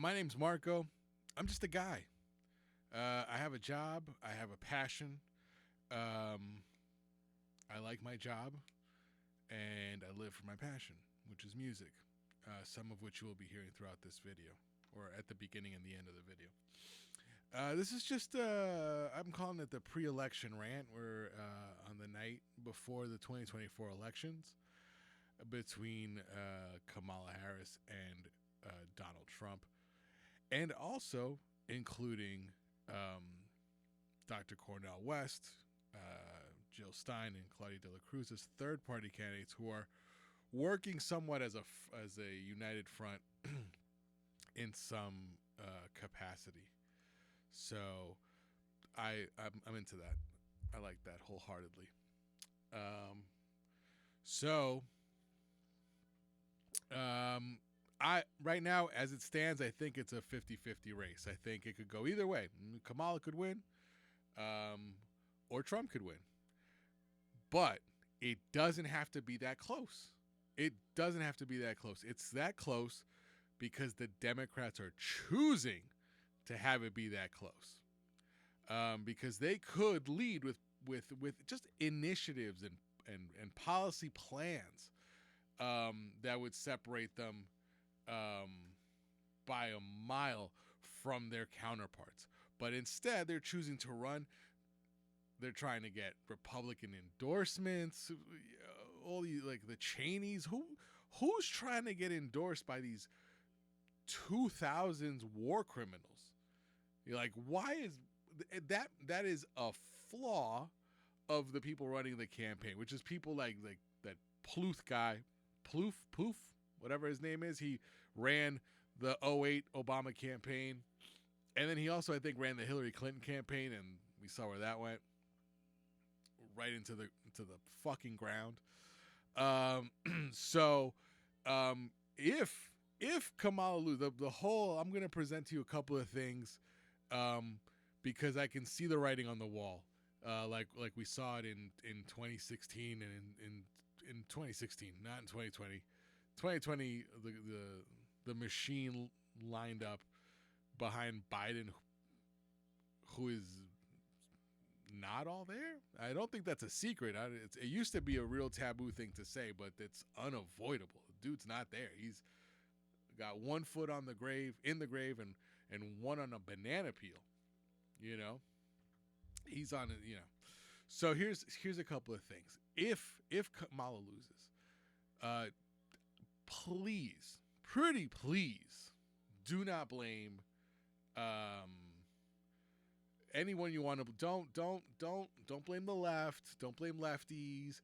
My name's Marco. I'm just a guy. I have a job. I have a passion. Um, I like my job, and I live for my passion, which is music. Some of which you will be hearing throughout this video, or at the beginning and the end of the video. This is just, I'm calling it the pre-election rant. We're on the night before the 2024 elections between Kamala Harris and Donald Trump, and also including Dr. Cornel West, Jill Stein, and Claudia De La Cruz as third-party candidates who are working somewhat as a united front in some capacity. So I'm into that. I like that wholeheartedly. So I right now, as it stands, I think it's a 50-50 race. I think it could go either way. Kamala could win, or Trump could win. But it doesn't have to be that close. It doesn't have to be that close. It's that close because the Democrats are choosing to have it be that close. Because they could lead with just initiatives and policy plans that would separate them by a mile from their counterparts. But instead, they're choosing to run. They're trying to get Republican endorsements. All the the Cheneys. Who's trying to get endorsed by these 2000s war criminals? You're like, why is that? That is a flaw of the people running the campaign, which is people like that Plouffe guy, Poof, whatever his name is. He ran the 2008 Obama campaign, and then he also, I think, ran the Hillary Clinton campaign, and we saw where that went, right into the fucking ground. So if Kamala loses, the whole, I'm going to present to you a couple of things, because I can see the writing on the wall, like we saw it in 2016 and in 2016, not in 2020. 2020, the machine lined up behind Biden, who is not all there. I don't think that's a secret. It used to be a real taboo thing to say, but it's unavoidable. The dude's not there. He's got one foot on the grave, and one on a banana peel. You know, he's on it. You know, so here's a couple of things. If Kamala loses, pretty please, do not blame anyone you want to. Don't blame the left. Don't blame lefties.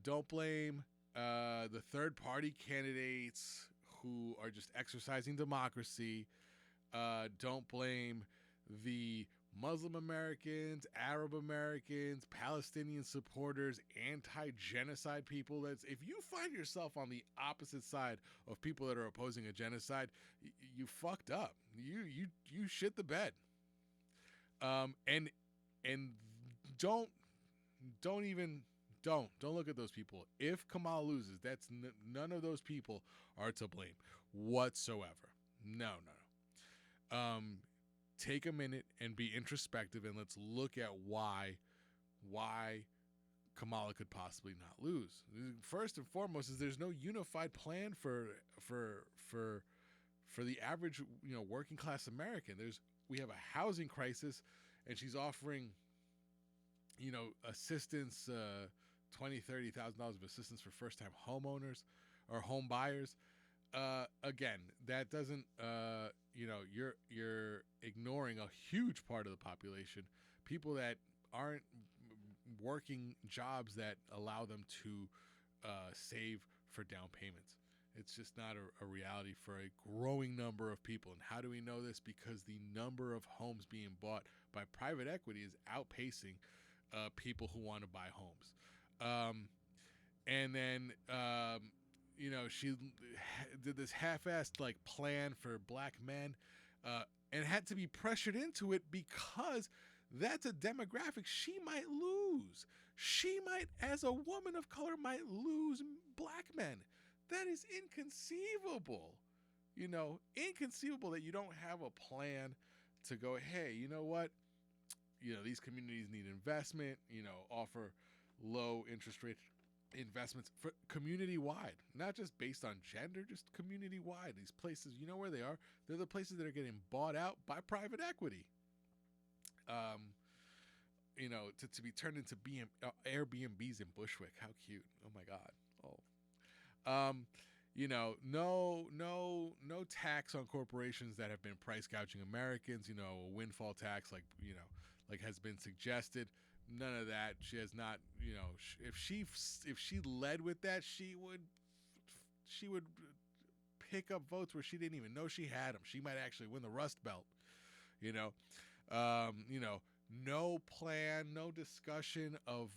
Don't blame the third party candidates who are just exercising democracy. Don't blame the Muslim Americans, Arab Americans, Palestinian supporters, anti-genocide people. That's, if you find yourself on the opposite side of people that are opposing a genocide, you fucked up. You shit the bed. And don't look at those people. If Kamala loses, that's none of those people are to blame whatsoever. No. Take a minute and be introspective, and let's look at why Kamala could possibly not lose. First and foremost is there's no unified plan for the average, working class American. We have a housing crisis, and she's offering, assistance, $20,000-$30,000 of assistance for first-time homeowners or home buyers. Again, that doesn't, you're ignoring a huge part of the population, people that aren't working jobs that allow them to save for down payments. It's just not a reality for a growing number of people. And how do we know this? Because the number of homes being bought by private equity is outpacing people who want to buy homes. And then, she did this half-assed plan for black men, and had to be pressured into it because that's a demographic she might lose. She might, as a woman of color, might lose black men. That is inconceivable. inconceivable that you don't have a plan to go, hey, you know what? These communities need investment, offer low interest rate investments for community wide, not just based on gender, just community wide. These places, you know where they are? They're the places that are getting bought out by private equity. To be turned into Airbnbs in Bushwick. How cute. Oh my God. No tax on corporations that have been price gouging Americans, a windfall tax like has been suggested. None of that. She has not, if she led with that, she would pick up votes where she didn't even know she had them. She might actually win the Rust Belt. No plan, no discussion of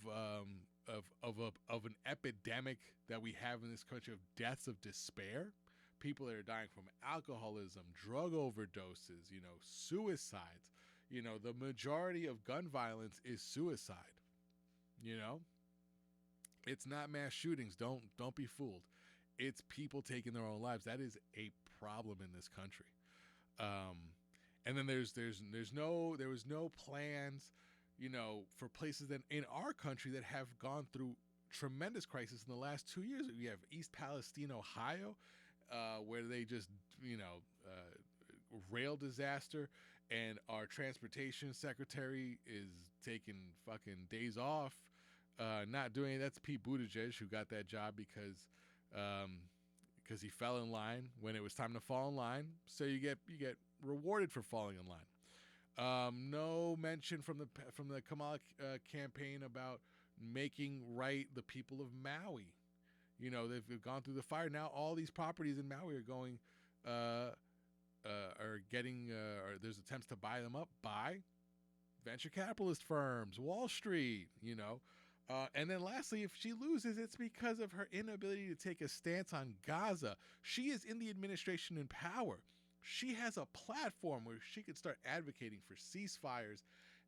an epidemic that we have in this country of deaths of despair, people that are dying from alcoholism, drug overdoses, suicides. The majority of gun violence is suicide. It's not mass shootings. Don't be fooled. It's people taking their own lives. That is a problem in this country. And then there was no plans, for places that in our country that have gone through tremendous crisis in the last 2 years. We have East Palestine, Ohio, where they just, rail disaster, and our transportation secretary is taking fucking days off, not doing it. That's Pete Buttigieg, who got that job because he fell in line when it was time to fall in line. So you get rewarded for falling in line. No mention from the Kamala campaign about making right the people of Maui. They've gone through the fire. Now all these properties in Maui are going, are getting, or there's attempts to buy them up by venture capitalist firms, Wall Street. And then lastly, if she loses, it's because of her inability to take a stance on Gaza. She is in the administration in power. She has a platform where she could start advocating for ceasefires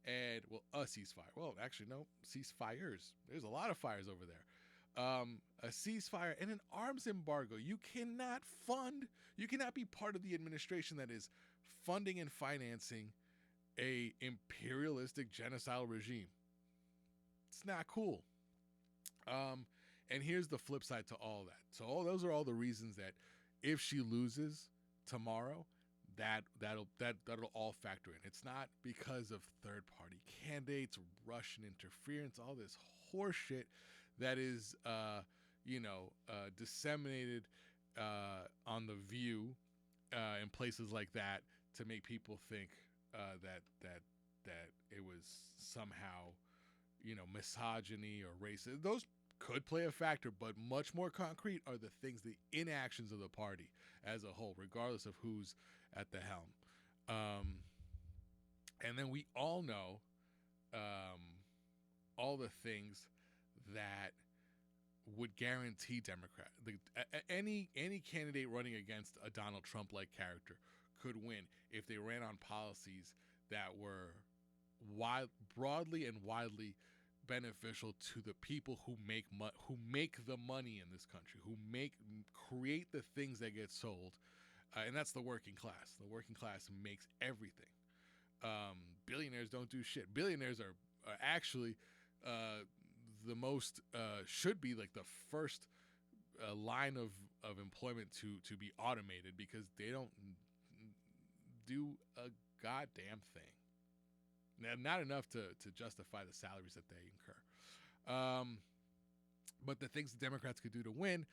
and, a ceasefire. Well, actually, no, ceasefires. There's a lot of fires over there. A ceasefire and an arms embargo. You cannot be part of the administration that is funding and financing a imperialistic genocidal regime. It's not cool. And here's the flip side to all that. So those are all the reasons that if she loses tomorrow, that'll all factor in. It's not because of third party candidates, Russian interference, all this horse shit that is disseminated on The View in places like that to make people think that it was somehow misogyny or racist. Those could play a factor, but much more concrete are the things, the inactions of the party as a whole, regardless of who's at the helm. And then we all know all the things that would guarantee any candidate running against a Donald Trump-like character could win if they ran on policies that were broadly and widely beneficial to the people who make the money in this country, who create the things that get sold, and that's the working class. The working class makes everything. Billionaires don't do shit. Billionaires are actually the most should be like the first line of employment to be automated, because they don't do a goddamn thing. Now, not enough to justify the salaries that they incur. But the things the Democrats could do to win,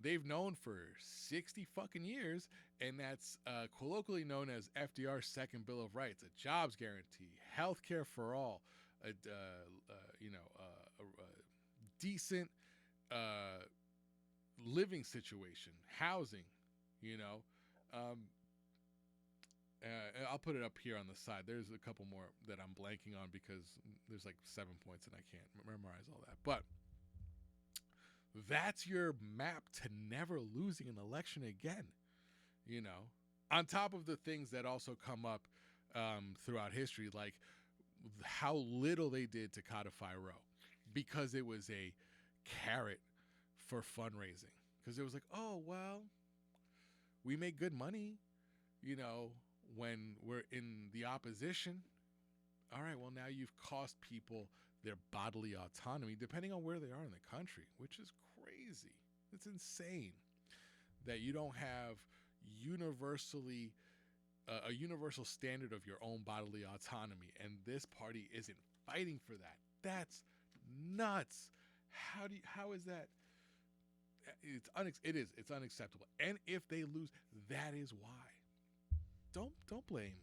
they've known for 60 fucking years, and that's colloquially known as FDR's second Bill of Rights: a jobs guarantee, health care for all, a decent living situation, housing, I'll put it up here on the side. There's a couple more that I'm blanking on because there's like 7 points and I can't memorize all that. But that's your map to never losing an election again, on top of the things that also come up throughout history, like how little they did to codify Roe, because it was a carrot for fundraising. Because it was like, oh, well, We make good money, when we're in the opposition. All right, well, now you've cost people their bodily autonomy, depending on where they are in the country, which is crazy. It's insane that you don't have universally a universal standard of your own bodily autonomy, and this party isn't fighting for that. That's nuts. How is that? It's unacceptable. And if they lose, that is why. Don't blame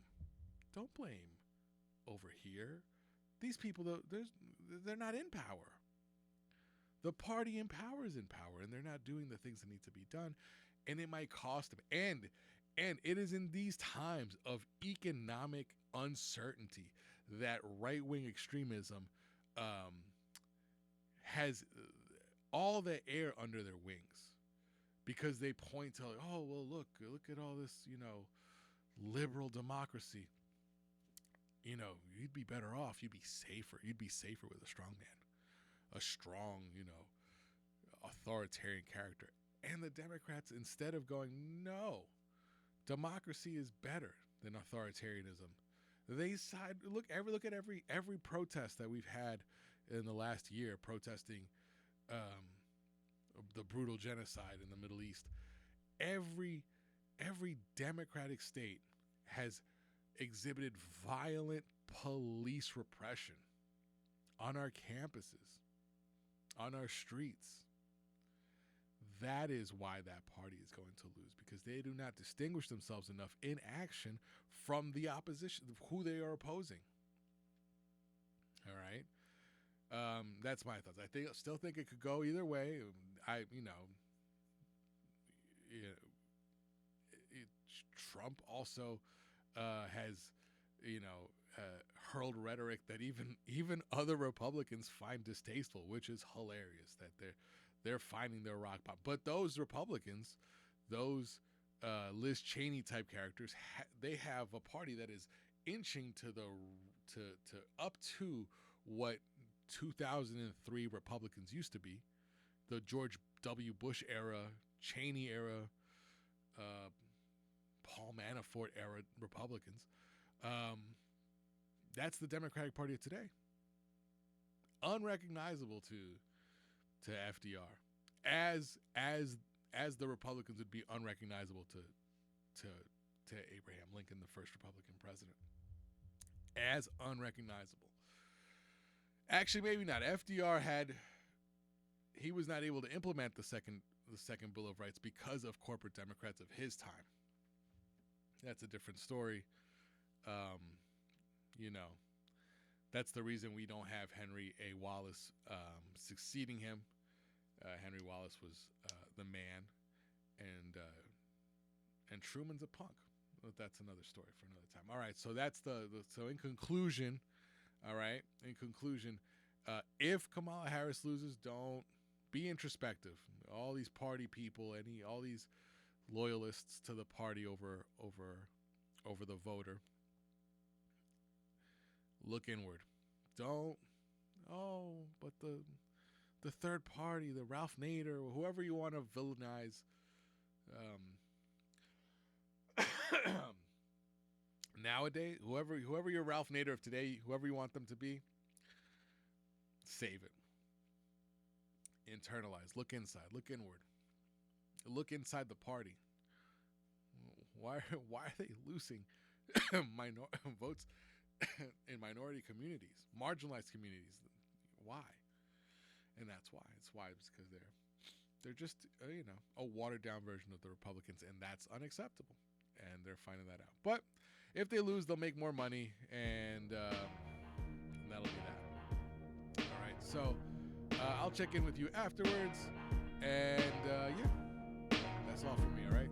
over here. These people, they're not in power. The party in power is in power, and they're not doing the things that need to be done, and it might cost them. And it is in these times of economic uncertainty that right-wing extremism has all the air under their wings, because they point to, oh, well, look at all this, liberal democracy. You'd be better off. You'd be safer. You'd be safer with a strong man, a strong, authoritarian character. And the Democrats, instead of going, no, democracy is better than authoritarianism, they side. Look at every protest that we've had in the last year, protesting the brutal genocide in the Middle East. Every democratic state has exhibited violent police repression on our campuses, on our streets. That is why that party is going to lose, because they do not distinguish themselves enough in action from the opposition, who they are opposing. All right. That's my thoughts. I still think it could go either way. Trump also has, hurled rhetoric that even other Republicans find distasteful, which is hilarious. That they're finding their rock bottom. But those Republicans, those Liz Cheney type characters, they have a party that is inching to up to what 2003 Republicans used to be, the George W. Bush era, Cheney era, Paul Manafort era Republicans. That's the Democratic Party of today. Unrecognizable to FDR, as the Republicans would be unrecognizable to Abraham Lincoln, the first Republican president. As unrecognizable. Actually, maybe not. He was not able to implement the second Bill of Rights because of corporate Democrats of his time. That's a different story. That's the reason we don't have Henry A. Wallace succeeding him. Henry Wallace was the man, and Truman's a punk. But that's another story for another time. All right, so that's so in conclusion, all right, if Kamala Harris loses, don't be introspective. All these party people, all these loyalists to the party over the voter, look inward. But the third party, the Ralph Nader, or whoever you want to villainize, nowadays, whoever your Ralph Nader of today, whoever you want them to be, save it. Internalize. Look inside. Look inward. Look inside the party. Why are they losing votes in minority communities, marginalized communities? Why? And that's why. It's because they're just a watered down version of the Republicans, and that's unacceptable. And they're finding that out. But if they lose, they'll make more money, and that'll be that. All right. So I'll check in with you afterwards, and that's all from me. All right.